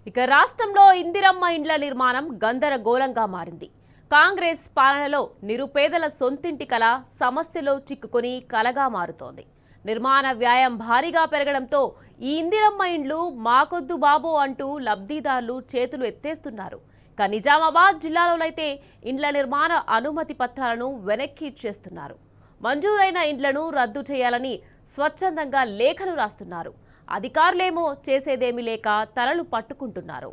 ఇక రాష్ట్రంలో ఇందిరమ్మ ఇండ్ల నిర్మాణం గందరగోళంగా మారింది. కాంగ్రెస్ పాలనలో నిరుపేదల సొంతింటి కల సమస్యలో చిక్కుకొని కలగా మారుతోంది. నిర్మాణ వ్యయం భారీగా పెరగడంతో ఈ ఇందిరమ్మ ఇండ్లు మాకొద్దు బాబో అంటూ లబ్ధిదారులు చేతులు ఎత్తేస్తున్నారు. ఇక నిజామాబాద్ జిల్లాలోనైతే ఇండ్ల నిర్మాణ అనుమతి పత్రాలను వెనక్కి ఇచ్చేస్తున్నారు. మంజూరైన ఇండ్లను రద్దు చేయాలని స్వచ్ఛందంగా లేఖలు రాస్తున్నారు. అధికారులేమో చేసేదేమీ లేక తలలు పట్టుకుంటున్నారు.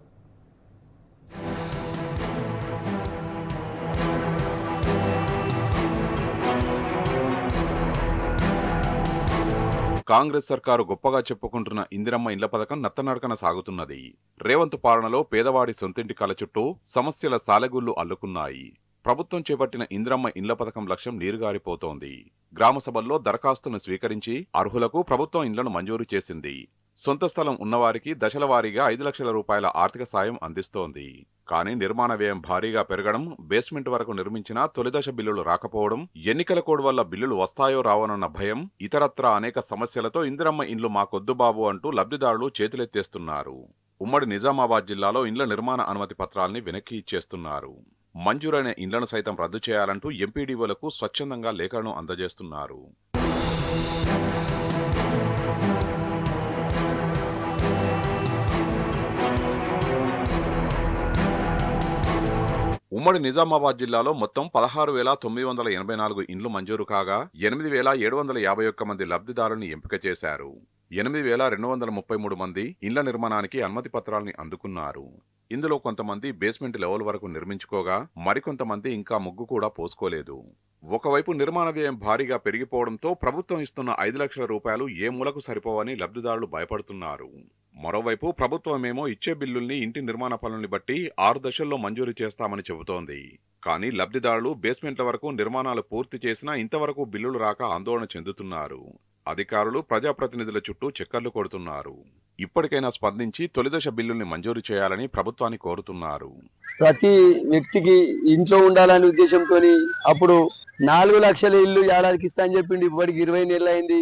కాంగ్రెస్ సర్కారు గొప్పగా చెప్పుకుంటున్న ఇందిరమ్మ ఇండ్ల పథకం నత్తనడకన సాగుతున్నది. రేవంత్ పాలనలో పేదవాడి సొంతింటి కల చుట్టూ సమస్యల సాలెగుళ్లు అల్లుకున్నాయి. ప్రభుత్వం చేపట్టిన ఇందిరమ్మ ఇండ్ల పథకం లక్ష్యం నీరుగారిపోతోంది. గ్రామ సభల్లో దరఖాస్తును స్వీకరించి అర్హులకు ప్రభుత్వం ఇండ్లను మంజూరు చేసింది. సొంత స్థలం ఉన్నవారికి దశల వారీగా 5 లక్షల రూపాయల ఆర్థిక సాయం అందిస్తోంది. కానీ నిర్మాణ వ్యయం భారీగా పెరగడం, బేస్మెంట్ వరకు నిర్మించినా తొలిదశ బిల్లులు రాకపోవడం, ఎన్నికల కోడ్ వల్ల బిల్లులు వస్తాయో రావోనన్న భయం, ఇతరత్రా అనేక సమస్యలతో ఇందిరమ్మ ఇండ్లు మాకొద్దు బాబు అంటూ లబ్ధిదారులు చేతులెత్తేస్తున్నారు. ఉమ్మడి నిజామాబాద్ జిల్లాలో ఇండ్ల నిర్మాణ అనుమతి పత్రాల్ని వెనక్కి ఇచ్చేస్తున్నారు. మంజూరైన ఇండ్లను సైతం రద్దు చేయాలంటూ ఎంపీడీఓలకు స్వచ్ఛందంగా లేఖలను అందజేస్తున్నారు. ఉమ్మడి నిజామాబాద్ జిల్లాలో మొత్తం 16,984 ఇండ్లు మంజూరు కాగా 8,751 మంది లబ్ధిదారుల్ని ఎంపిక చేశారు. 8,233 మంది ఇండ్ల నిర్మాణానికి అనుమతి పత్రాల్ని అందుకున్నారు. ఇందులో కొంతమంది బేస్మెంట్ లెవెల్ వరకు నిర్మించుకోగా మరికొంతమంది ఇంకా ముగ్గు కూడా పోసుకోలేదు. ఒకవైపు నిర్మాణ వ్యయం భారీగా పెరిగిపోవడంతో ప్రభుత్వం ఇస్తున్న 5 లక్షల రూపాయలు ఏ మూలకు సరిపోవని లబ్ధిదారులు భయపడుతున్నారు. మరోవైపు ప్రభుత్వమేమో ఇచ్చే బిల్లుల్ని ఇంటి నిర్మాణ పనుల్ని బట్టి 6 దశల్లో మంజూరు చేస్తామని చెబుతోంది. కానీ లబ్ధిదారులు బేస్మెంట్ల వరకు నిర్మాణాలు పూర్తి చేసినా ఇంతవరకు బిల్లులు రాక ఆందోళన చెందుతున్నారు. అధికారులు ప్రజాప్రతినిధుల చుట్టూ చక్కర్లు కొడుతున్నారు. ఇప్పటికైనా స్పందించి తొలిదశ బిల్లుల్ని మంజూరు చేయాలని ప్రభుత్వాన్ని కోరుతున్నారు. ప్రతి వ్యక్తికి ఇంట్లో ఉండాలనే ఉద్దేశంతో అప్పుడు 4 లక్షల ఇల్లు ఏడాదికి ఇస్తా అని చెప్పిండి. ఇప్పటికి 20 నెలలు అయింది.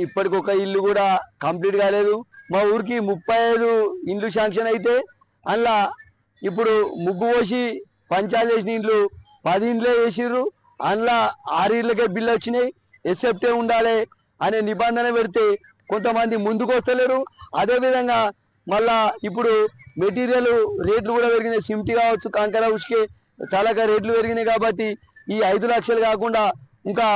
ఇప్పటికి ఒక ఇల్లు కూడా కంప్లీట్ కాలేదు. మా ఊరికి 35 ఇండ్లు శాంక్షన్ అయితే అందులో ఇప్పుడు ముగ్గు పోసి పంచాలు చేసిన ఇండ్లు 10 ఇండ్లే వేసిర్రు. అందులో 6 ఇళ్ళకే బిల్లు వచ్చినాయి. ఎక్సెప్టే ఉండాలి అనే నిబంధన పెడితే కొంతమంది ముందుకు వస్తలేరు. అదేవిధంగా మళ్ళా ఇప్పుడు మెటీరియల్ రేట్లు కూడా పెరిగినాయి. సిమెంట్ కావచ్చు, కంకర, ఉసుకే చాలా రేట్లు పెరిగినాయి. కాబట్టి ఈ 5 లక్షలు కాకుండా ఇంకా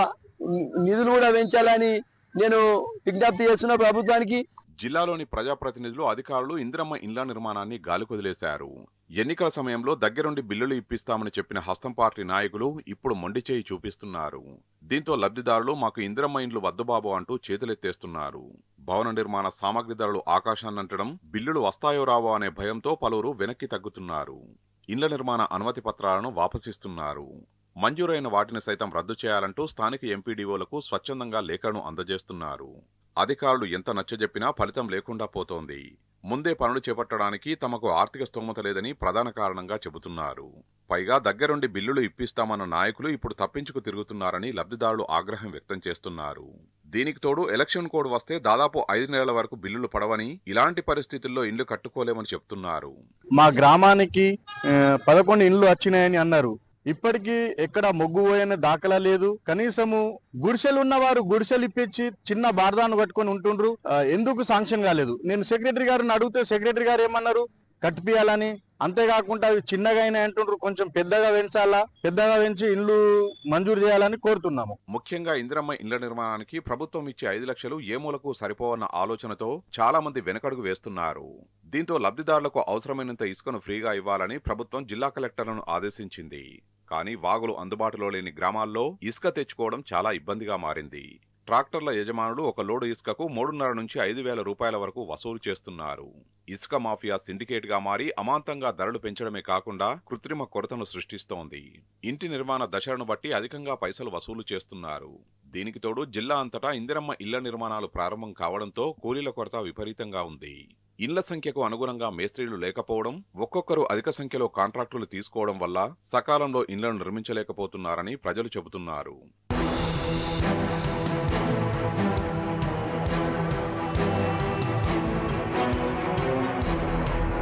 నిధులు కూడా పెంచాలని నేను విజ్ఞప్తి చేస్తున్నా ప్రభుత్వానికి. జిల్లాలోని ప్రజాప్రతినిధులు, అధికారులు ఇందిరమ్మ ఇండ్ల నిర్మాణాన్ని గాలికొదిలేశారు. ఎన్నికల సమయంలో దగ్గరుండి బిల్లులు ఇప్పిస్తామని చెప్పిన హస్తం పార్టీ నాయకులు ఇప్పుడు మొండి చేయి చూపిస్తున్నారు. దీంతో లబ్ధిదారులు మాకు ఇందిరమ్మ ఇండ్లు వద్దుబాబు అంటూ చేతులెత్తేస్తున్నారు. భవన నిర్మాణ సామగ్రి ధరలు ఆకాశాన్నంటడం, బిల్లులు వస్తాయో రావో అనే భయంతో పలువురు వెనక్కి తగ్గుతున్నారు. ఇండ్ల నిర్మాణ అనుమతి పత్రాలను వాపసిస్తున్నారు. మంజూరైన వాటిని సైతం రద్దు చేయాలంటూ స్థానిక ఎంపీడీఓలకు స్వచ్ఛందంగా లేఖను అందజేస్తున్నారు. అధికారులు ఎంత నచ్చజెప్పినా ఫలితం లేకుండా పోతోంది. ముందే పనులు చేపట్టడానికి తమకు ఆర్థిక స్తోమత లేదని ప్రధాన కారణంగా చెబుతున్నారు. పైగా దగ్గరుండి బిల్లులు ఇప్పిస్తామన్న నాయకులు ఇప్పుడు తప్పించుకు తిరుగుతున్నారని లబ్ధిదారులు ఆగ్రహం వ్యక్తం చేస్తున్నారు. దీనికి తోడు ఎలక్షన్ కోడ్ వస్తే దాదాపు 5 నెలల వరకు బిల్లులు పడవని, ఇలాంటి పరిస్థితుల్లో ఇండ్లు కట్టుకోలేమని చెప్తున్నారు. మా గ్రామానికి 11 ఇండ్లు వచ్చినాయని అన్నారు. ఇప్పటికీ ఎక్కడ మొగ్గు పోయని దాఖలా లేదు. కనీసము గుడిసెలు ఉన్నవారు గుడిసెలు ఇప్పించి చిన్న బార్దాను కట్టుకొని ఉంటుండ్రు. ఎందుకు శాంక్షన్ కాలేదు? నేను సెక్రటరీ గారిని అడిగితే సెక్రటరీ గారు ఏమన్నారు, కట్టిపియాలని. అంతేకాకుండా అవి చిన్నగా అయినా అంటుండ్రు, కొంచెం పెద్దగా పెంచాలా, పెద్దగా పెంచి ఇల్లు మంజూరు చేయాలని కోరుతున్నాము. ముఖ్యంగా ఇందిరమ్మ ఇండ్ల నిర్మాణానికి ప్రభుత్వం ఇచ్చే 5 లక్షలు ఏ మూలకు సరిపోవన్న ఆలోచనతో చాలా మంది వెనకడుగు వేస్తున్నారు. దీంతో లబ్ధిదారులకు అవసరమైనంత ఇసుకను ఫ్రీగా ఇవ్వాలని ప్రభుత్వం జిల్లా కలెక్టర్లను ఆదేశించింది. కానీ వాగులు అందుబాటులో లేని గ్రామాల్లో ఇసుక తెచ్చుకోవడం చాలా ఇబ్బందిగా మారింది. ట్రాక్టర్ల యజమానులు ఒక లోడు ఇసుకకు 3,500 నుంచి 5,000 రూపాయల వరకు వసూలు చేస్తున్నారు. ఇసుక మాఫియా సిండికేట్ గా మారి అమాంతంగా ధరలు పెంచడమే కాకుండా కృత్రిమ కొరతను సృష్టిస్తోంది. ఇంటి నిర్మాణ దశలను బట్టి అధికంగా పైసలు వసూలు చేస్తున్నారు. దీనికి తోడు జిల్లా అంతటా ఇందిరమ్మ ఇళ్ల నిర్మాణాలు ప్రారంభం కావడంతో కూలీల కొరత విపరీతంగా ఉంది. ఇళ్ల సంఖ్యకు అనుగుణంగా మేస్త్రీలు లేకపోవడం, ఒక్కొక్కరు అధిక సంఖ్యలో కాంట్రాక్టులు తీసుకోవడం వల్ల సకాలంలో ఇళ్లను నిర్మించలేకపోతున్నారని ప్రజలు చెబుతున్నారు.